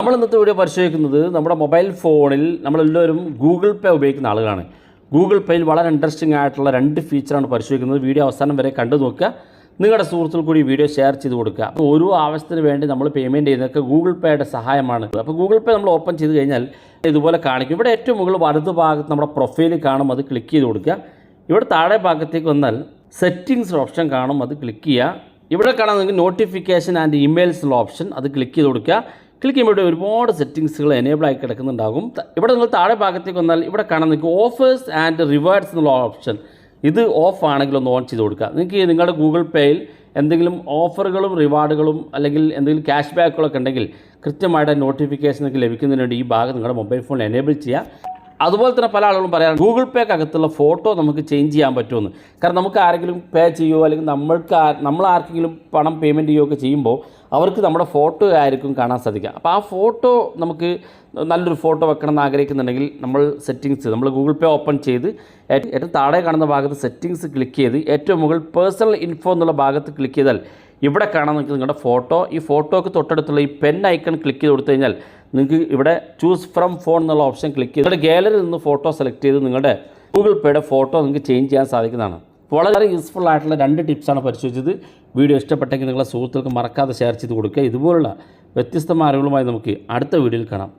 നമ്മൾ ഇന്നത്തെ വീഡിയോ പരിശോധിക്കുന്നത് നമ്മുടെ മൊബൈൽ ഫോണിൽ നമ്മളെല്ലാവരും ഗൂഗിൾ പേ ഉപയോഗിക്കുന്ന ആളുകളാണ്. ഗൂഗിൾ പേയിൽ വളരെ ഇൻട്രസ്റ്റിംഗ് ആയിട്ടുള്ള 2 ഫീച്ചറാണ് പരിശോധിക്കുന്നത്. വീഡിയോ അവസാനം വരെ കണ്ടു നോക്കുക. നിങ്ങളുടെ സുഹൃത്തുക്കൾ കൂടി വീഡിയോ ഷെയർ ചെയ്ത് കൊടുക്കുക. അപ്പോൾ ഓരോ ആവശ്യത്തിന് വേണ്ടി നമ്മൾ പേയ്മെൻറ്റ് ചെയ്യുന്നതൊക്കെ ഗൂഗിൾ പേയുടെ സഹായമാണ്. അപ്പോൾ ഗൂഗിൾ പേ നമ്മൾ ഓപ്പൺ ചെയ്ത് കഴിഞ്ഞാൽ ഇതുപോലെ കാണിക്കും. ഇവിടെ ഏറ്റവും മുകളിൽ വലതു ഭാഗത്ത് നമ്മുടെ പ്രൊഫൈൽ കാണും, അത് ക്ലിക്ക് ചെയ്ത് കൊടുക്കുക. ഇവിടെ താഴെ ഭാഗത്തേക്ക് വന്നാൽ സെറ്റിങ്സ് ഓപ്ഷൻ കാണും, അത് ക്ലിക്ക് ചെയ്യുക. ഇവിടെ കാണാൻ നിങ്ങൾക്ക് നോട്ടിഫിക്കേഷൻ ആൻഡ് ഇമെയിൽസ് ഓപ്ഷൻ, അത് ക്ലിക്ക് ചെയ്ത് കൊടുക്കുക. ക്ലിക്ക് ചെയ്യുമ്പോൾ ഇവിടെ ഒരുപാട് സെറ്റിങ്സുകൾ എനേബിൾ ആയി കിടക്കുന്നുണ്ടാകും. ഇവിടെ നിങ്ങൾ താഴെ ഭാഗത്തേക്ക് വന്നാൽ ഇവിടെ കാണാൻ നിങ്ങൾക്ക് ഓഫേഴ്സ് ആൻഡ് റിവാർഡ്സ് എന്നുള്ള ഓപ്ഷൻ, ഇത് ഓഫ് ആണെങ്കിൽ ഒന്ന് ഓൺ ചെയ്ത് കൊടുക്കുക. നിങ്ങൾക്ക് നിങ്ങളുടെ ഗൂഗിൾ പേയിൽ എന്തെങ്കിലും ഓഫറുകളും റിവാർഡുകളും അല്ലെങ്കിൽ എന്തെങ്കിലും ക്യാഷ് ബാക്കുകളൊക്കെ ഉണ്ടെങ്കിൽ കൃത്യമായിട്ട് നോട്ടിഫിക്കേഷനൊക്കെ ലഭിക്കുന്നതിന് വേണ്ടി ഈ ഭാഗം നിങ്ങളുടെ മൊബൈൽ ഫോണിൽ എനേബിൾ ചെയ്യുക. അതുപോലെ തന്നെ പല ആളുകളും പറയാറ് ഗൂഗിൾ പേക്ക് അകത്തുള്ള ഫോട്ടോ നമുക്ക് ചേഞ്ച് ചെയ്യാൻ പറ്റുമെന്ന്. കാരണം നമുക്ക് ആരെങ്കിലും പേ ചെയ്യുമോ അല്ലെങ്കിൽ നമ്മൾ ആർക്കെങ്കിലും പണം പേയ്മെൻറ്റ് ചെയ്യുകയൊക്കെ ചെയ്യുമ്പോൾ അവർക്ക് നമ്മുടെ ഫോട്ടോ ആയിരിക്കും കാണാൻ സാധിക്കുക. അപ്പോൾ ആ ഫോട്ടോ നമുക്ക് നല്ലൊരു ഫോട്ടോ വെക്കണം എന്ന് ആഗ്രഹിക്കുന്നുണ്ടെങ്കിൽ നമ്മൾ ഗൂഗിൾ പേ ഓപ്പൺ ചെയ്ത് ഏറ്റവും താഴെ കാണുന്ന ഭാഗത്ത് സെറ്റിങ്സ് ക്ലിക്ക് ചെയ്ത് ഏറ്റവും മുകളിൽ പേഴ്സണൽ ഇൻഫോ എന്നുള്ള ഭാഗത്ത് ക്ലിക്ക് ചെയ്താൽ ഇവിടെ കാണാൻ നിങ്ങൾക്ക് നിങ്ങളുടെ ഫോട്ടോ, ഈ ഫോട്ടോക്ക് തൊട്ടടുത്തുള്ള ഈ പെൻ ഐക്കൺ ക്ലിക്ക് ചെയ്ത് കൊടുത്തു കഴിഞ്ഞാൽ നിങ്ങൾക്ക് ഇവിടെ ചൂസ് ഫ്രം ഫോൺ എന്നുള്ള ഓപ്ഷൻ ക്ലിക്ക് ചെയ്ത് നിങ്ങളുടെ ഗാലറിയിൽ നിന്ന് ഫോട്ടോ സെലക്ട് ചെയ്ത് നിങ്ങളുടെ ഗൂഗിൾ പേയുടെ ഫോട്ടോ നിങ്ങൾക്ക് ചേഞ്ച് ചെയ്യാൻ സാധിക്കുന്നതാണ്. വളരെ യൂസ്ഫുൾ ആയിട്ടുള്ള 2 ടിപ്സാണ് പരിശോധിച്ചത്. വീഡിയോ ഇഷ്ടപ്പെട്ടെങ്കിൽ നിങ്ങളുടെ സുഹൃത്തുക്കൾക്ക് മറക്കാതെ ഷെയർ ചെയ്ത് കൊടുക്കുക. ഇതുപോലുള്ള വ്യത്യസ്തമായ അറിവുകളുമായി നമുക്ക് അടുത്ത വീഡിയോയിൽ കാണാം.